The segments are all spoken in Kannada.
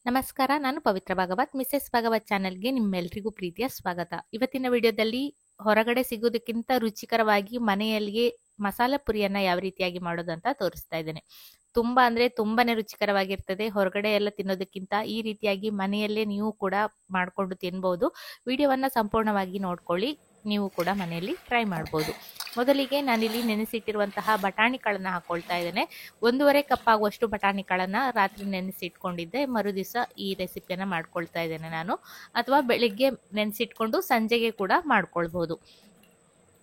ನಮಸ್ಕಾರ, ನಾನು ಪವಿತ್ರ ಭಾಗವತ್. ಮಿಸೆಸ್ ಭಾಗವತ್ ಚಾನೆಲ್ಗೆ ನಿಮ್ಮೆಲ್ರಿಗೂ ಪ್ರೀತಿಯ ಸ್ವಾಗತ. ಇವತ್ತಿನ ವಿಡಿಯೋದಲ್ಲಿ ಹೊರಗಡೆ ಸಿಗೋದಕ್ಕಿಂತ ರುಚಿಕರವಾಗಿ ಮನೆಯಲ್ಲಿಯೇ ಮಸಾಲೆ ಪುರಿಯನ್ನ ಯಾವ ರೀತಿಯಾಗಿ ಮಾಡೋದಂತ ತೋರಿಸ್ತಾ ಇದ್ದೇನೆ. ತುಂಬಾ ಅಂದ್ರೆ ತುಂಬಾನೇ ರುಚಿಕರವಾಗಿರ್ತದೆ. ಹೊರಗಡೆ ಎಲ್ಲ ತಿನ್ನೋದಕ್ಕಿಂತ ಈ ರೀತಿಯಾಗಿ ಮನೆಯಲ್ಲೇ ನೀವು ಕೂಡ ಮಾಡ್ಕೊಂಡು ತಿನ್ಬಹುದು. ವಿಡಿಯೋವನ್ನ ಸಂಪೂರ್ಣವಾಗಿ ನೋಡ್ಕೊಳ್ಳಿ, ನೀವು ಕೂಡ ಮನೆಯಲ್ಲಿ ಟ್ರೈ ಮಾಡ್ಬೋದು. ಮೊದಲಿಗೆ ನಾನಿಲ್ಲಿ ನೆನೆಸಿಟ್ಟಿರುವಂತಹ ಬಟಾಣಿ ಕಾಳನ್ನ ಹಾಕೊಳ್ತಾ ಇದ್ದೇನೆ. 1.5 ಕಪ್ ಆಗುವಷ್ಟು ಬಟಾಣಿ ಕಾಳನ್ನ ರಾತ್ರಿ ನೆನೆಸಿಟ್ಕೊಂಡಿದ್ದೆ. ಮರುದಿವಸ ಈ ರೆಸಿಪಿಯನ್ನ ಮಾಡ್ಕೊಳ್ತಾ ಇದ್ದೇನೆ ನಾನು, ಅಥವಾ ಬೆಳಿಗ್ಗೆ ನೆನೆಸಿಟ್ಕೊಂಡು ಸಂಜೆಗೆ ಕೂಡ ಮಾಡ್ಕೊಳ್ಬಹುದು.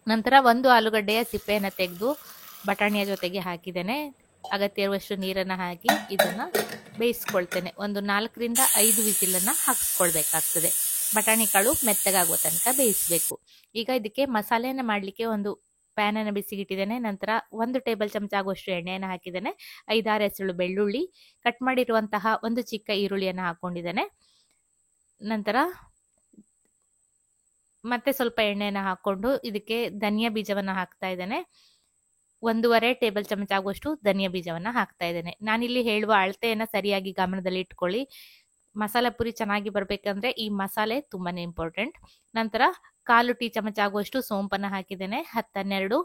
ನಂತರ 1 ಆಲೂಗಡ್ಡೆಯ ಸಿಪ್ಪೆಯನ್ನು ತೆಗೆದು ಬಟಾಣಿಯ ಜೊತೆಗೆ ಹಾಕಿದ್ದೇನೆ. ಅಗತ್ಯ ಇರುವಷ್ಟು ನೀರನ್ನ ಹಾಕಿ ಇದನ್ನ ಬೇಯಿಸ್ಕೊಳ್ತೇನೆ. ಒಂದು 4 ರಿಂದ 5 ವಿಸಿಲನ್ನ ಹಾಕಿಸ್ಕೊಳ್ಬೇಕಾಗ್ತದೆ. ಬಟಾಣಿ ಕಾಳು ಮೆತ್ತಗಾಗುವ ತನಕ ಬೇಯಿಸಬೇಕು. ಈಗ ಇದಕ್ಕೆ ಮಸಾಲೆಯನ್ನ ಮಾಡ್ಲಿಕ್ಕೆ ಒಂದು ಪ್ಯಾನ್ ಅನ್ನು ಬಿಸಿಗಿಟ್ಟಿದ್ದೇನೆ. ನಂತರ 1 ಟೇಬಲ್ ಚಮಚ ಆಗುವಷ್ಟು ಎಣ್ಣೆಯನ್ನು ಹಾಕಿದ್ದೇನೆ. 5-6 ಎಸಳು ಬೆಳ್ಳುಳ್ಳಿ, ಕಟ್ ಮಾಡಿರುವಂತಹ ಒಂದು ಚಿಕ್ಕ ಈರುಳ್ಳಿಯನ್ನು ಹಾಕೊಂಡಿದ್ದೇನೆ. ನಂತರ ಮತ್ತೆ ಸ್ವಲ್ಪ ಎಣ್ಣೆಯನ್ನು ಹಾಕೊಂಡು ಇದಕ್ಕೆ ಧನಿಯಾ ಬೀಜವನ್ನ ಹಾಕ್ತಾ ಇದ್ದೇನೆ. 1.5 ಟೇಬಲ್ ಚಮಚ ಆಗುವಷ್ಟು ಧನಿಯಾ ಬೀಜವನ್ನ ಹಾಕ್ತಾ ಇದ್ದೇನೆ. ನಾನಿಲ್ಲಿ ಹೇಳುವ ಅಳತೆಯನ್ನ ಸರಿಯಾಗಿ ಗಮನದಲ್ಲಿ ಇಟ್ಕೊಳ್ಳಿ. ಮಸಾಲೆ ಪುರಿ ಚೆನ್ನಾಗಿ ಬರ್ಬೇಕಂದ್ರೆ ಈ ಮಸಾಲೆ ತುಂಬಾನೇ ಇಂಪಾರ್ಟೆಂಟ್. ನಂತರ 1/4 ಟೀ ಚಮಚ ಆಗುವಷ್ಟು ಸೋಂಪನ್ನ ಹಾಕಿದ್ದೇನೆ. 10-12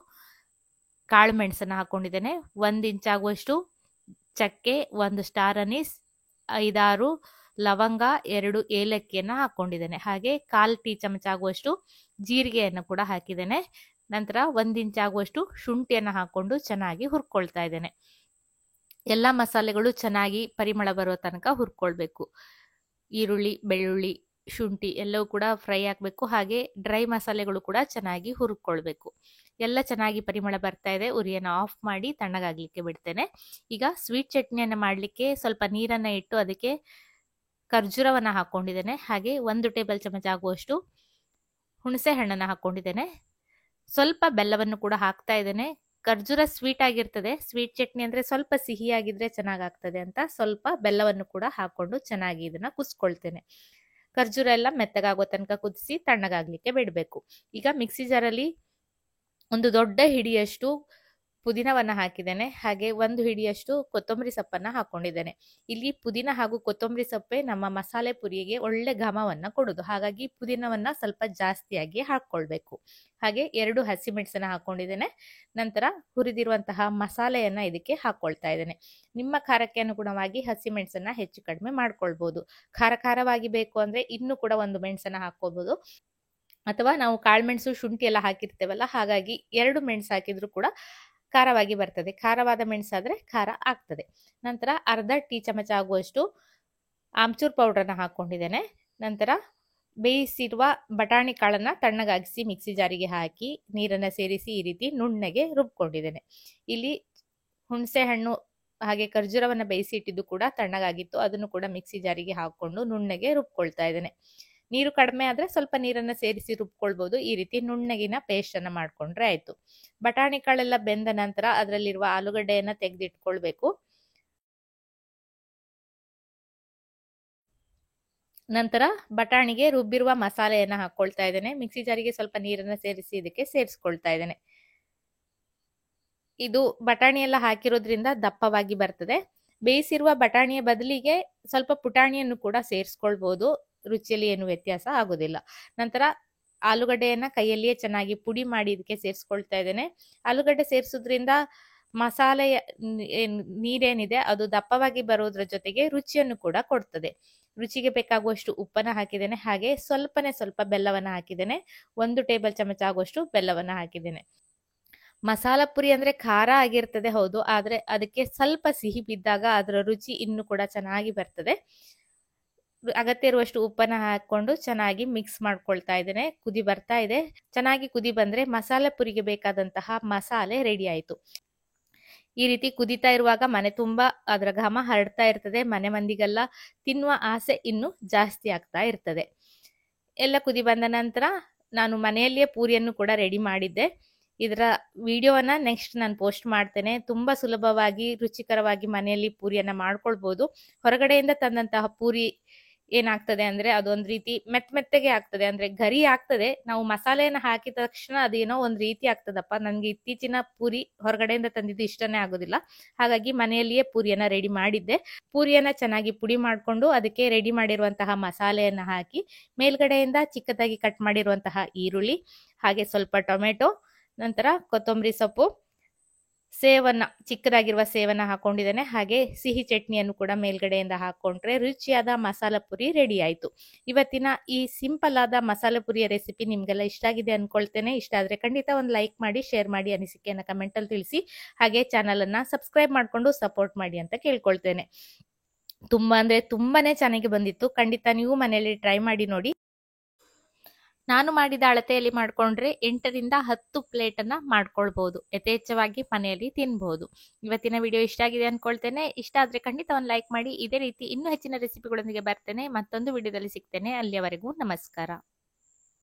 ಕಾಳು ಮೆಣಸನ್ನ ಹಾಕೊಂಡಿದ್ದೇನೆ. 1 ಇಂಚ್ ಆಗುವಷ್ಟು ಚಕ್ಕೆ, 1 ಸ್ಟಾರ್ ಅನೀಸ್, 5-6 ಲವಂಗ, 2 ಏಲಕ್ಕಿಯನ್ನ ಹಾಕೊಂಡಿದ್ದೇನೆ. ಹಾಗೆ 1/4 ಟೀ ಚಮಚ ಆಗುವಷ್ಟು ಜೀರಿಗೆಯನ್ನು ಕೂಡ ಹಾಕಿದ್ದೇನೆ. ನಂತರ 1 ಇಂಚ್ ಆಗುವಷ್ಟು ಶುಂಠಿಯನ್ನ ಹಾಕೊಂಡು ಚೆನ್ನಾಗಿ ಹುರ್ಕೊಳ್ತಾ ಇದ್ದೇನೆ. ಎಲ್ಲ ಮಸಾಲೆಗಳು ಚೆನ್ನಾಗಿ ಪರಿಮಳ ಬರುವ ತನಕ ಹುರ್ಕೊಳ್ಬೇಕು. ಈರುಳ್ಳಿ, ಬೆಳ್ಳುಳ್ಳಿ, ಶುಂಠಿ ಎಲ್ಲವೂ ಕೂಡ ಫ್ರೈ ಆಗಬೇಕು. ಹಾಗೆ ಡ್ರೈ ಮಸಾಲೆಗಳು ಕೂಡ ಚೆನ್ನಾಗಿ ಹುರ್ಕೊಳ್ಬೇಕು. ಎಲ್ಲ ಚೆನ್ನಾಗಿ ಪರಿಮಳ ಬರ್ತಾ ಇದೆ. ಉರಿಯನ್ನು ಆಫ್ ಮಾಡಿ ತಣ್ಣಗಾಗ್ಲಿಕ್ಕೆ ಬಿಡ್ತೇನೆ. ಈಗ ಸ್ವೀಟ್ ಚಟ್ನಿಯನ್ನು ಮಾಡಲಿಕ್ಕೆ ಸ್ವಲ್ಪ ನೀರನ್ನ ಇಟ್ಟು ಅದಕ್ಕೆ ಖರ್ಜೂರವನ್ನ ಹಾಕೊಂಡಿದ್ದೇನೆ. ಹಾಗೆ 1 ಟೇಬಲ್ ಚಮಚ ಆಗುವಷ್ಟು ಹುಣಸೆ ಹಣ್ಣನ್ನು ಹಾಕೊಂಡಿದ್ದೇನೆ. ಸ್ವಲ್ಪ ಬೆಲ್ಲವನ್ನು ಕೂಡ ಹಾಕ್ತಾ ಇದ್ದೇನೆ. ಖರ್ಜೂರ ಸ್ವೀಟ್ ಆಗಿರ್ತದೆ. ಸ್ವೀಟ್ ಚಟ್ನಿ ಅಂದ್ರೆ ಸ್ವಲ್ಪ ಸಿಹಿಯಾಗಿದ್ರೆ ಚೆನ್ನಾಗಾಗ್ತದೆ ಅಂತ ಸ್ವಲ್ಪ ಬೆಲ್ಲವನ್ನು ಕೂಡ ಹಾಕೊಂಡು ಚೆನ್ನಾಗಿ ಇದನ್ನ ಕುದಿಸ್ಕೊಳ್ತೇನೆ. ಖರ್ಜೂರ ಎಲ್ಲ ಮೆತ್ತಗಾಗುವ ತನಕ ಕುದಿಸಿ ತಣ್ಣಗಾಗ್ಲಿಕ್ಕೆ ಬಿಡಬೇಕು. ಈಗ ಮಿಕ್ಸಿ ಜಾರಲ್ಲಿ 1 ದೊಡ್ಡ ಹಿಡಿಯಷ್ಟು ಪುದೀನವನ್ನ ಹಾಕಿದ್ದೇನೆ. ಹಾಗೆ 1 ಹಿಡಿಯಷ್ಟು ಕೊತ್ತಂಬರಿ ಸೊಪ್ಪನ್ನ ಹಾಕೊಂಡಿದ್ದೇನೆ. ಇಲ್ಲಿ ಪುದೀನ ಹಾಗೂ ಕೊತ್ತಂಬರಿ ಸೊಪ್ಪೆ ನಮ್ಮ ಮಸಾಲೆ ಪುರಿಗೆ ಒಳ್ಳೆ ಘಮವನ್ನ ಕೊಡುದು. ಹಾಗಾಗಿ ಪುದೀನವನ್ನ ಸ್ವಲ್ಪ ಜಾಸ್ತಿಯಾಗಿ ಹಾಕೊಳ್ಬೇಕು. ಹಾಗೆ 2 ಹಸಿಮೆಣಸನ್ನ ಹಾಕೊಂಡಿದ್ದೇನೆ. ನಂತರ ಹುರಿದಿರುವಂತಹ ಮಸಾಲೆಯನ್ನ ಇದಕ್ಕೆ ಹಾಕೊಳ್ತಾ ಇದ್ದೇನೆ. ನಿಮ್ಮ ಖಾರಕ್ಕೆ ಅನುಗುಣವಾಗಿ ಹಸಿಮೆಣಸನ್ನ ಹೆಚ್ಚು ಕಡಿಮೆ ಮಾಡ್ಕೊಳ್ಬಹುದು. ಖಾರವಾಗಿ ಬೇಕು ಅಂದ್ರೆ ಇನ್ನೂ ಕೂಡ 1 ಮೆಣಸನ್ನ ಹಾಕೋಬಹುದು. ಅಥವಾ ನಾವು ಕಾಳುಮೆಣಸು, ಶುಂಠಿ ಎಲ್ಲ ಹಾಕಿರ್ತೇವಲ್ಲ, ಹಾಗಾಗಿ 2 ಮೆಣಸು ಹಾಕಿದ್ರು ಕೂಡ ಖಾರವಾಗಿ ಬರ್ತದೆ. ಖಾರವಾದ ಮೆಣಸಾದ್ರೆ ಖಾರ ಆಗ್ತದೆ. ನಂತರ 1/2 ಟೀ ಚಮಚ ಆಗುವಷ್ಟು ಆಮ್ಚೂರ್ ಪೌಡರ್ನ ಹಾಕೊಂಡಿದ್ದೇನೆ. ನಂತರ ಬೇಯಿಸಿರುವ ಬಟಾಣಿ ಕಾಳನ್ನ ತಣ್ಣಗಾಗಿಸಿ ಮಿಕ್ಸಿ ಜಾರಿಗೆ ಹಾಕಿ ನೀರನ್ನ ಸೇರಿಸಿ ಈ ರೀತಿ ನುಣ್ಣಗೆ ರುಬ್ಕೊಂಡಿದ್ದೇನೆ. ಇಲ್ಲಿ ಹುಣಸೆ ಹಣ್ಣು ಹಾಗೆ ಖರ್ಜೂರವನ್ನ ಬೇಯಿಸಿ ಇಟ್ಟಿದ್ದು ಕೂಡ ತಣ್ಣಗಾಗಿತ್ತು. ಅದನ್ನು ಕೂಡ ಮಿಕ್ಸಿ ಜಾರಿಗೆ ಹಾಕೊಂಡು ನುಣ್ಣಗೆ ರುಬ್ಕೊಳ್ತಾ ಇದ್ದೇನೆ. ನೀರು ಕಡಿಮೆ ಆದ್ರೆ ಸ್ವಲ್ಪ ನೀರನ್ನ ಸೇರಿಸಿ ರುಬ್ಕೊಳ್ಬಹುದು. ಈ ರೀತಿ ನುಣ್ಣಗಿನ ಪೇಸ್ಟ್ ಅನ್ನ ಮಾಡ್ಕೊಂಡ್ರೆ ಆಯ್ತು. ಬಟಾಣಿ ಕಾಳೆಲ್ಲ ಬೆಂದ ನಂತರ ಅದರಲ್ಲಿರುವ ಆಲೂಗಡ್ಡೆಯನ್ನ ತೆಗೆದಿಟ್ಕೊಳ್ಬೇಕು. ನಂತರ ಬಟಾಣಿಗೆ ರುಬ್ಬಿರುವ ಮಸಾಲೆಯನ್ನ ಹಾಕೊಳ್ತಾ ಇದ್ದೇನೆ. ಮಿಕ್ಸಿ ಜಾರಿಗೆ ಸ್ವಲ್ಪ ನೀರನ್ನ ಸೇರಿಸಿ ಇದಕ್ಕೆ ಸೇರಿಸ್ಕೊಳ್ತಾ ಇದ್ದೇನೆ. ಇದು ಬಟಾಣಿ ಎಲ್ಲ ಹಾಕಿರೋದ್ರಿಂದ ದಪ್ಪವಾಗಿ ಬರ್ತದೆ. ಬೇಯಿಸಿರುವ ಬಟಾಣಿಯ ಬದಲಿಗೆ ಸ್ವಲ್ಪ ಪುಟಾಣಿಯನ್ನು ಕೂಡ ಸೇರಿಸ್ಕೊಳ್ಬಹುದು. ರುಚಿಯಲ್ಲಿ ಏನು ವ್ಯತ್ಯಾಸ ಆಗೋದಿಲ್ಲ. ನಂತರ ಆಲೂಗಡ್ಡೆಯನ್ನ ಕೈಯಲ್ಲಿಯೇ ಚೆನ್ನಾಗಿ ಪುಡಿ ಮಾಡಿ ಇದಕ್ಕೆ ಸೇರಿಸ್ಕೊಳ್ತಾ ಇದ್ದೇನೆ. ಆಲೂಗಡ್ಡೆ ಸೇರಿಸೋದ್ರಿಂದ ಮಸಾಲೆಯ ನೀರೇನಿದೆ ಅದು ದಪ್ಪವಾಗಿ ಬರೋದ್ರ ಜೊತೆಗೆ ರುಚಿಯನ್ನು ಕೂಡ ಕೊಡ್ತದೆ. ರುಚಿಗೆ ಬೇಕಾಗುವಷ್ಟು ಉಪ್ಪನ್ನ ಹಾಕಿದ್ದೇನೆ. ಹಾಗೆ ಸ್ವಲ್ಪ ಬೆಲ್ಲವನ್ನ ಹಾಕಿದ್ದೇನೆ. 1 ಟೇಬಲ್ ಚಮಚ ಆಗುವಷ್ಟು ಬೆಲ್ಲವನ್ನ ಹಾಕಿದ್ದೇನೆ. ಮಸಾಲ ಪುರಿ ಅಂದ್ರೆ ಖಾರ ಆಗಿರ್ತದೆ ಹೌದು, ಆದ್ರೆ ಅದಕ್ಕೆ ಸ್ವಲ್ಪ ಸಿಹಿ ಬಿದ್ದಾಗ ಅದರ ರುಚಿ ಇನ್ನು ಕೂಡ ಚೆನ್ನಾಗಿ ಬರ್ತದೆ. ಅಗತ್ಯ ಇರುವಷ್ಟು ಉಪ್ಪನ್ನ ಹಾಕೊಂಡು ಚೆನ್ನಾಗಿ ಮಿಕ್ಸ್ ಮಾಡ್ಕೊಳ್ತಾ ಇದ್ದೇನೆ. ಕುದಿ ಬರ್ತಾ ಇದೆ. ಚೆನ್ನಾಗಿ ಕುದಿ ಬಂದ್ರೆ ಮಸಾಲೆ ಪುರಿಗೆ ಬೇಕಾದಂತಹ ಮಸಾಲೆ ರೆಡಿ ಆಯ್ತು. ಈ ರೀತಿ ಕುದಿತಾ ಇರುವಾಗ ಮನೆ ತುಂಬಾ ಅದರ ಘಮ ಹರಡ್ತಾ ಇರ್ತದೆ. ಮನೆ ಮಂದಿಗೆಲ್ಲ ತಿನ್ನುವ ಆಸೆ ಇನ್ನು ಜಾಸ್ತಿ ಆಗ್ತಾ ಇರ್ತದೆ. ಎಲ್ಲ ಕುದಿ ಬಂದ ನಂತರ ನಾನು ಮನೆಯಲ್ಲಿಯೇ ಪೂರಿಯನ್ನು ಕೂಡ ರೆಡಿ ಮಾಡಿದ್ದೆ. ಇದರ ವಿಡಿಯೋವನ್ನ ನೆಕ್ಸ್ಟ್ ನಾನು ಪೋಸ್ಟ್ ಮಾಡ್ತೇನೆ. ತುಂಬಾ ಸುಲಭವಾಗಿ ರುಚಿಕರವಾಗಿ ಮನೆಯಲ್ಲಿ ಪೂರಿಯನ್ನ ಮಾಡ್ಕೊಳ್ಬಹುದು. ಹೊರಗಡೆಯಿಂದ ತಂದಂತಹ ಪೂರಿ ಏನಾಗ್ತದೆ ಅಂದ್ರೆ ಅದೊಂದ್ ರೀತಿ ಮೆತ್ತಗೆ ಆಗ್ತದೆ, ಅಂದ್ರೆ ಗರಿ ಆಗ್ತದೆ. ನಾವು ಮಸಾಲೆಯನ್ನ ಹಾಕಿದ ತಕ್ಷಣ ಅದೇನೋ ಒಂದ್ ರೀತಿ ಆಗ್ತದಪ್ಪ. ನನ್ಗೆ ಇತ್ತೀಚಿನ ಪೂರಿ ಹೊರಗಡೆಯಿಂದ ತಂದಿದ್ದು ಇಷ್ಟನೇ ಆಗೋದಿಲ್ಲ. ಹಾಗಾಗಿ ಮನೆಯಲ್ಲಿಯೇ ಪೂರಿಯನ್ನ ರೆಡಿ ಮಾಡಿದ್ದೆ. ಪೂರಿಯನ್ನ ಚೆನ್ನಾಗಿ ಪುಡಿ ಮಾಡ್ಕೊಂಡು ಅದಕ್ಕೆ ರೆಡಿ ಮಾಡಿರುವಂತಹ ಮಸಾಲೆಯನ್ನ ಹಾಕಿ ಮೇಲ್ಗಡೆಯಿಂದ ಚಿಕ್ಕದಾಗಿ ಕಟ್ ಮಾಡಿರುವಂತಹ ಈರುಳ್ಳಿ, ಹಾಗೆ ಸ್ವಲ್ಪ ಟೊಮೆಟೊ, ನಂತರ ಕೊತ್ತಂಬರಿ ಸೊಪ್ಪು, ಸೇವನ್ನ, ಚಿಕ್ಕದಾಗಿರುವ ಸೇವನ್ನ ಹಾಕೊಂಡಿದ್ದೇನೆ. ಹಾಗೆ ಸಿಹಿ ಚಟ್ನಿಯನ್ನು ಕೂಡ ಮೇಲ್ಗಡೆಯಿಂದ ಹಾಕೊಂಡ್ರೆ ರುಚಿಯಾದ ಮಸಾಲ ಪುರಿ ರೆಡಿ ಆಯ್ತು. ಇವತ್ತಿನ ಈ ಸಿಂಪಲ್ ಆದ ಮಸಾಲೆ ಪುರಿಯ ರೆಸಿಪಿ ನಿಮ್ಗೆಲ್ಲ ಇಷ್ಟ ಆಗಿದೆ ಅನ್ಕೊಳ್ತೇನೆ. ಇಷ್ಟ ಆದ್ರೆ ಖಂಡಿತ ಒಂದು ಲೈಕ್ ಮಾಡಿ, ಶೇರ್ ಮಾಡಿ, ಅನಿಸಿಕೆಯನ್ನ ಕಮೆಂಟ್ ಅಲ್ಲಿ ತಿಳಿಸಿ. ಹಾಗೆ ಚಾನಲ್ ಅನ್ನ ಸಬ್ಸ್ಕ್ರೈಬ್ ಮಾಡ್ಕೊಂಡು ಸಪೋರ್ಟ್ ಮಾಡಿ ಅಂತ ಕೇಳ್ಕೊಳ್ತೇನೆ. ತುಂಬಾ ಅಂದ್ರೆ ತುಂಬಾನೇ ಚೆನ್ನಾಗಿ ಬಂದಿತ್ತು. ಖಂಡಿತ ನೀವು ಮನೆಯಲ್ಲಿ ಟ್ರೈ ಮಾಡಿ ನೋಡಿ. ನಾನು ಮಾಡಿದ ಅಳತೆಯಲ್ಲಿ ಮಾಡ್ಕೊಂಡ್ರೆ 8ರಿಂದ 10 ಪ್ಲೇಟ್ ಅನ್ನ ಮಾಡ್ಕೊಳ್ಬಹುದು. ಯಥೇಚ್ಛವಾಗಿ ಮನೆಯಲ್ಲಿ ತಿನ್ಬಹುದು. ಇವತ್ತಿನ ವಿಡಿಯೋ ಇಷ್ಟ ಆಗಿದೆ ಅನ್ಕೊಳ್ತೇನೆ. ಇಷ್ಟ ಆದ್ರೆ ಖಂಡಿತ ಒಂದು ಲೈಕ್ ಮಾಡಿ. ಇದೇ ರೀತಿ ಇನ್ನೂ ಹೆಚ್ಚಿನ ರೆಸಿಪಿಗಳೊಂದಿಗೆ ಬರ್ತೇನೆ. ಮತ್ತೊಂದು ವಿಡಿಯೋದಲ್ಲಿ ಸಿಗ್ತೇನೆ. ಅಲ್ಲಿಯವರೆಗೂ ನಮಸ್ಕಾರ.